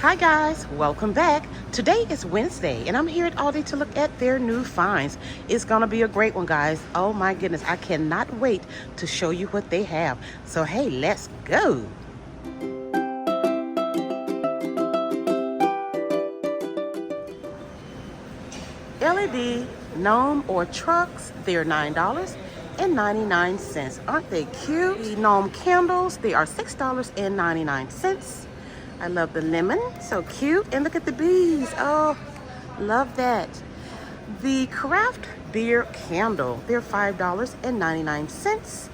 Hi guys, welcome back. Today is Wednesday and I'm here at Aldi to look at their new finds. It's gonna be a great one, guys. Oh my goodness, I cannot wait to show you what they have. So hey, let's go. LED gnome or trucks, they're $9.99. Aren't they cute? The gnome candles, they are $6.99. I love the lemon, so cute. And look at the bees. Oh, love that. The craft beer candle, they're $5.99.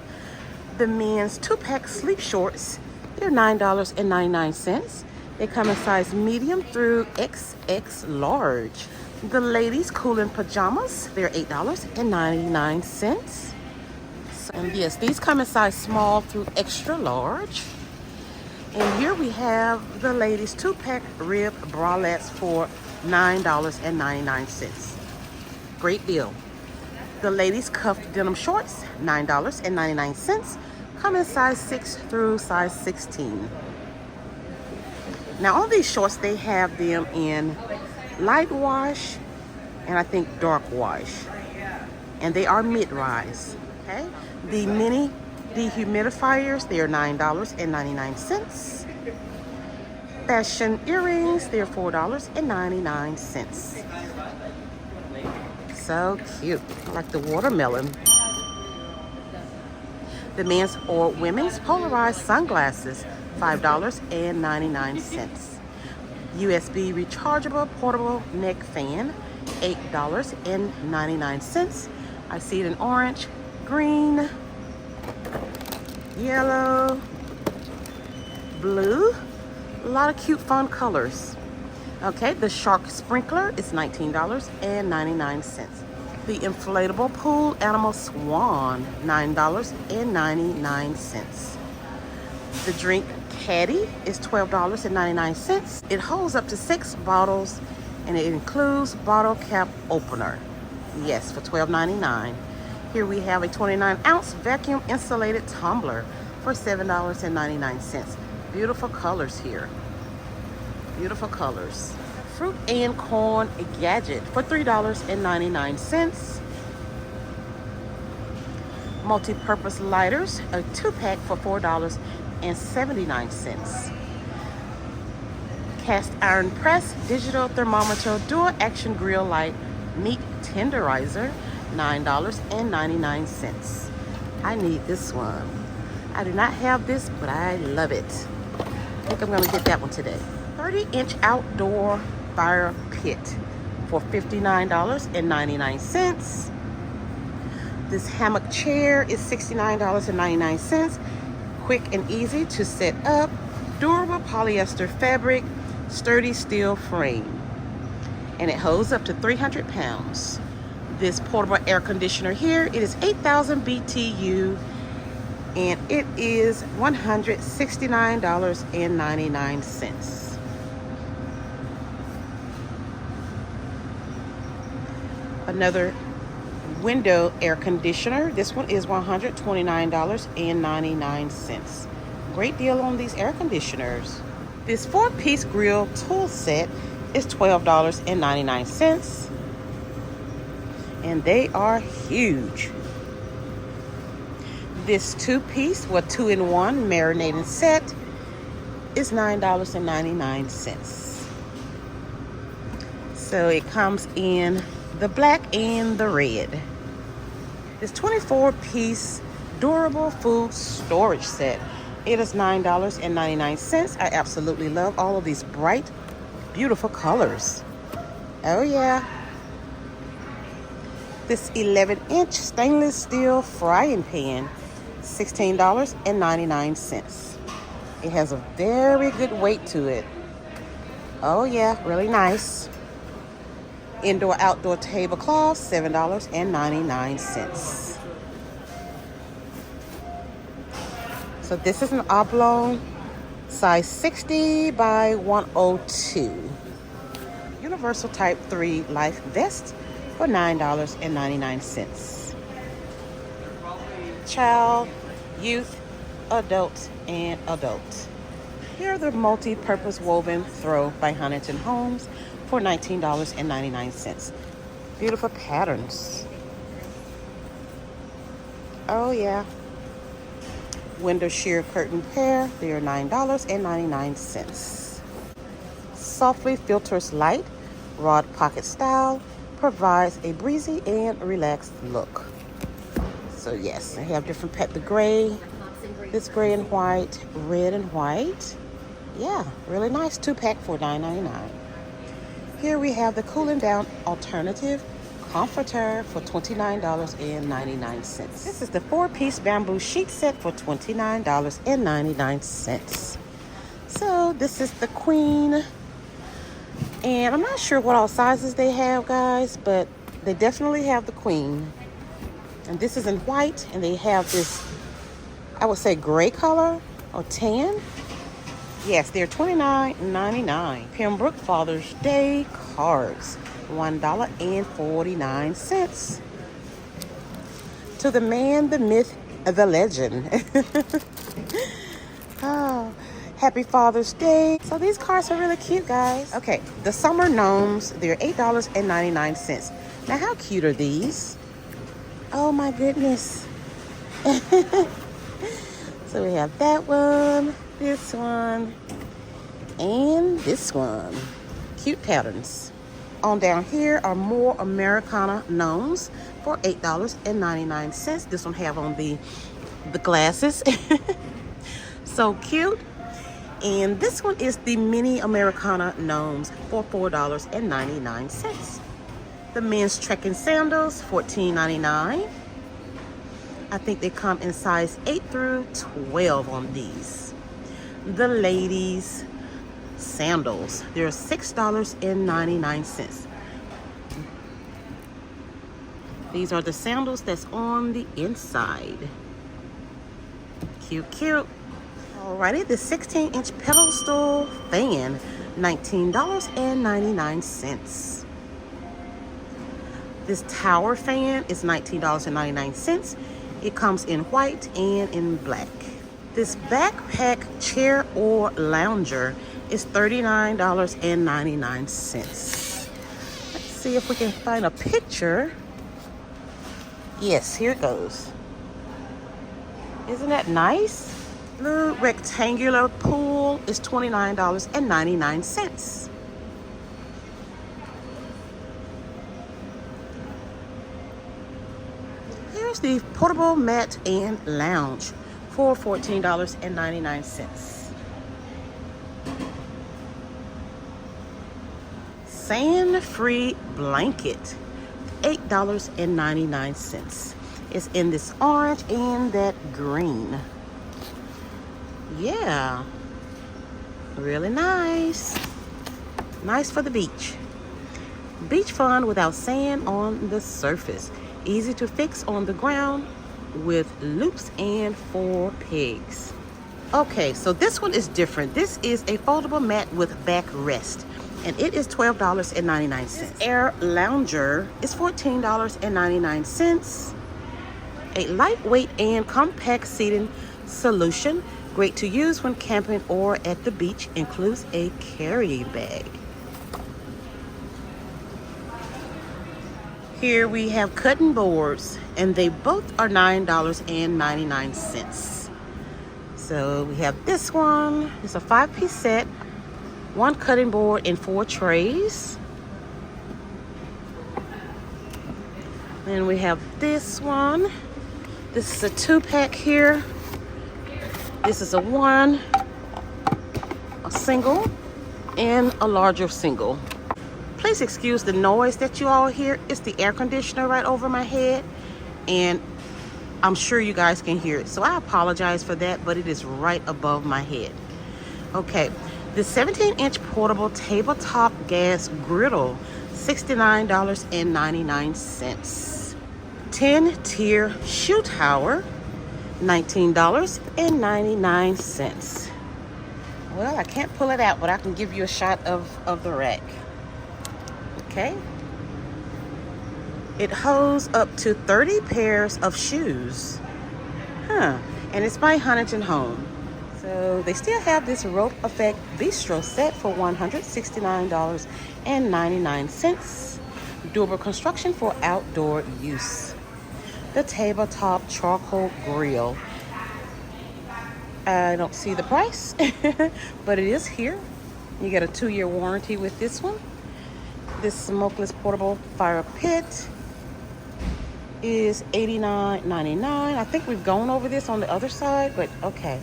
The men's 2-pack sleep shorts, they're $9.99. They come in size medium through XX large. The ladies' cooling pajamas, they're $8.99. And yes, these come in size small through extra large. And here we have the ladies' 2-pack rib bralettes for $9.99. Great deal. The ladies' cuffed denim shorts, $9.99. Come in size 6 through size 16. Now on these shorts, they have them in light wash and I think dark wash. And they are mid-rise. Okay. The mini dehumidifiers, they are $9.99. Fashion earrings, they're $4.99. So cute. I like the watermelon. The men's or women's polarized sunglasses, $5.99. USB rechargeable portable neck fan, $8.99. I see it in orange, green, yellow, blue, a lot of cute fun colors. Okay, the shark sprinkler is $19.99. The inflatable pool animal swan, $9.99. The drink Caddy is $12.99. It holds up to 6 bottles and it includes bottle cap opener. Yes, for $12.99. Here we have a 29-ounce vacuum insulated tumbler for $7.99. Beautiful colors here. Beautiful colors. Fruit and corn gadget for $3.99. Multi-purpose lighters, a 2-pack for $4.79. Cast iron press digital thermometer dual action grill light meat tenderizer, $9.99. I need this one. I do not have this, but I love it. I think I'm gonna get that one today. 30-inch outdoor fire pit for $59.99. This hammock chair is $69.99. Quick and easy to set up. Durable polyester fabric, sturdy steel frame. And it holds up to 300 pounds. This portable air conditioner here, it is 8,000 BTU and it is $169.99. Another window air conditioner. This one is $129.99. Great deal on these air conditioners. This 4-piece grill tool set is $12.99. And they are huge. This 2-piece, 2-in-1 marinating set is $9.99. So it comes in the black and the red. This 24-piece durable food storage set, it is $9.99. I absolutely love all of these bright, beautiful colors. Oh yeah. This 11-inch stainless steel frying pan, $16.99. It has a very good weight to it. Oh yeah, really nice. Indoor outdoor tablecloth, $7.99. So this is an oblong, size 60 by 102. Universal type 3 life vest for $9.99. Child, youth, adult, and adult. Here are the multi-purpose woven throw by Huntington Homes for $19.99. Beautiful patterns. Oh yeah. Window sheer curtain pair, they are $9.99. Softly filters light, rod pocket style, provides a breezy and relaxed look. So yes, they have different the gray, this gray and white, red and white. Yeah, really nice 2-pack for $9.99. Here we have the cooling down alternative comforter for $29.99. This is the 4-piece bamboo sheet set for $29.99. So this is the queen. And I'm not sure what all sizes they have, guys, but they definitely have the queen. And this is in white, and they have this, I would say, gray color or tan. Yes, they're $29.99. Pembroke Father's Day cards, $1.49. To the man, the myth, the legend. Oh, happy Father's Day. So these cards are really cute, guys. Okay, the summer gnomes, they're $8.99. Now, how cute are these? Oh my goodness. So we have that one, this one, and this one. Cute patterns. On down here are more Americana gnomes for $8.99. This one have on the glasses. So cute. And this one is the mini Americana gnomes for $4.99. The men's trekking sandals, $14.99. I think they come in size 8 through 12 on these. The ladies' sandals, they're $6.99. These are the sandals that's on the inside. Cute, cute. Alrighty, the 16-inch pedestal fan, $19.99. This tower fan is $19.99. It comes in white and in black. This backpack chair or lounger is $39.99. Let's see if we can find a picture. Yes, here it goes. Isn't that nice? Blue rectangular pool is $29.99. Here's the portable mat and lounge for $14.99. Sand-free blanket, $8.99. It's in this orange and that green. Yeah, really nice. Nice for the beach. Beach fun without sand on the surface. Easy to fix on the ground with loops and 4 pegs. Okay, so this one is different. This is a foldable mat with backrest, and it is $12.99. This air lounger is $14.99. A lightweight and compact seating solution, great to use when camping or at the beach, includes a carry bag. Here we have cutting boards, and they both are $9.99. So we have this one. It's a 5-piece set, 1 cutting board and 4 trays. Then we have this one. This is a 2-pack here. This is a 1, a single, and a larger single. Please excuse the noise that you all hear. It's the air conditioner right over my head, and I'm sure you guys can hear it. So I apologize for that, but it is right above my head. Okay, the 17-inch portable tabletop gas griddle, $69.99. 10-tier shoe tower, $19.99. Well, I can't pull it out, but I can give you a shot of the rack. Okay. It holds up to 30 pairs of shoes. And it's by Huntington Home. So they still have this rope effect bistro set for $169.99. Durable construction for outdoor use. The tabletop charcoal grill. I don't see the price, but it is here. You get a 2-year warranty with this one. This smokeless portable fire pit is $89.99. I think we've gone over this on the other side, but okay.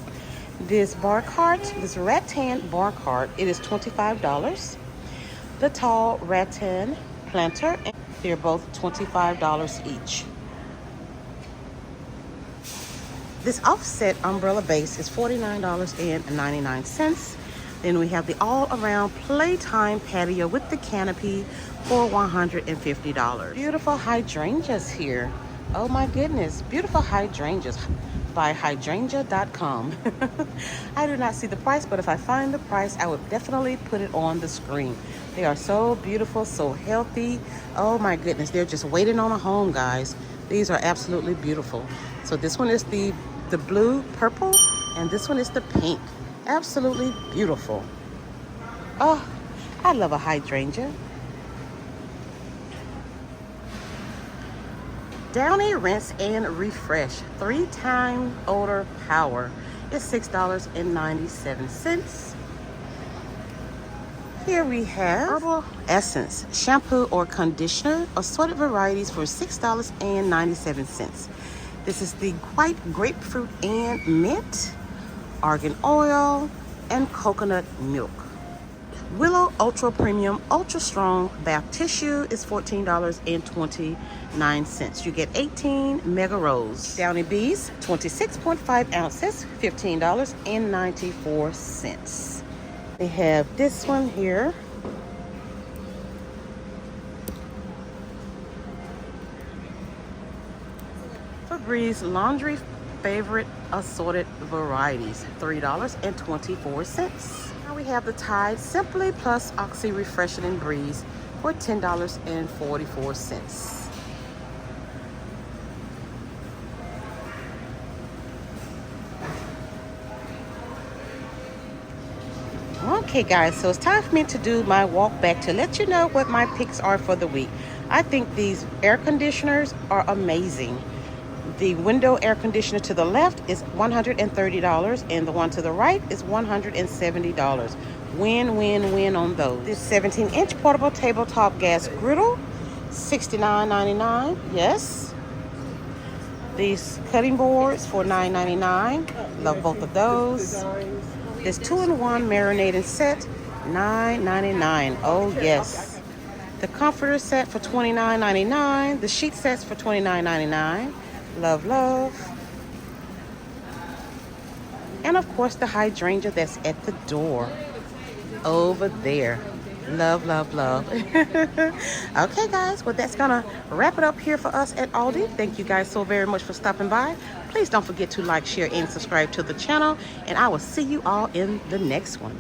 This bar cart, this rattan bar cart, it is $25. The tall rattan planter, they're both $25 each. This offset umbrella base is $49.99. Then we have the all-around playtime patio with the canopy for $150. Beautiful hydrangeas here. Oh my goodness, beautiful hydrangeas by Hydrangea.com. I do not see the price, but if I find the price, I would definitely put it on the screen. They are so beautiful, so healthy. Oh my goodness, they're just waiting on a home, guys. These are absolutely beautiful. So this one is the blue purple, and this one is the pink. Absolutely beautiful. Oh, I love a hydrangea. Downy Rinse and Refresh 3-time odor power is $6.97. Here we have Herbal Essence shampoo or conditioner, assorted varieties for $6.97. This is the white grapefruit and mint, argan oil, and coconut milk. Willow Ultra Premium Ultra Strong Bath Tissue is $14.29. You get 18 mega rolls. Downy Bees, 26.5 ounces, $15.94. They have this one here. Febreze Laundry Favorite Assorted Varieties, $3.24. Now we have the Tide Simply Plus Oxy Refreshing and Breeze for $10.44. Okay guys, so it's time for me to do my walk back to let you know what my picks are for the week. I think these air conditioners are amazing. The window air conditioner to the left is $130 and the one to the right is $170. Win, win, win on those. This 17-inch portable tabletop gas griddle, $69.99. Yes. These cutting boards for $9.99. Love both of those. This 2-in-1 marinating set, $9.99. Oh yes. The comforter set for $29.99. The sheet sets for $29.99. Love, love. And of course the hydrangea that's at the door over there. Love, love, love. Okay guys, well that's gonna wrap it up here for us at Aldi. Thank you guys so very much for stopping by. Please don't forget to like, share, and subscribe to the channel, and I will see you all in the next one.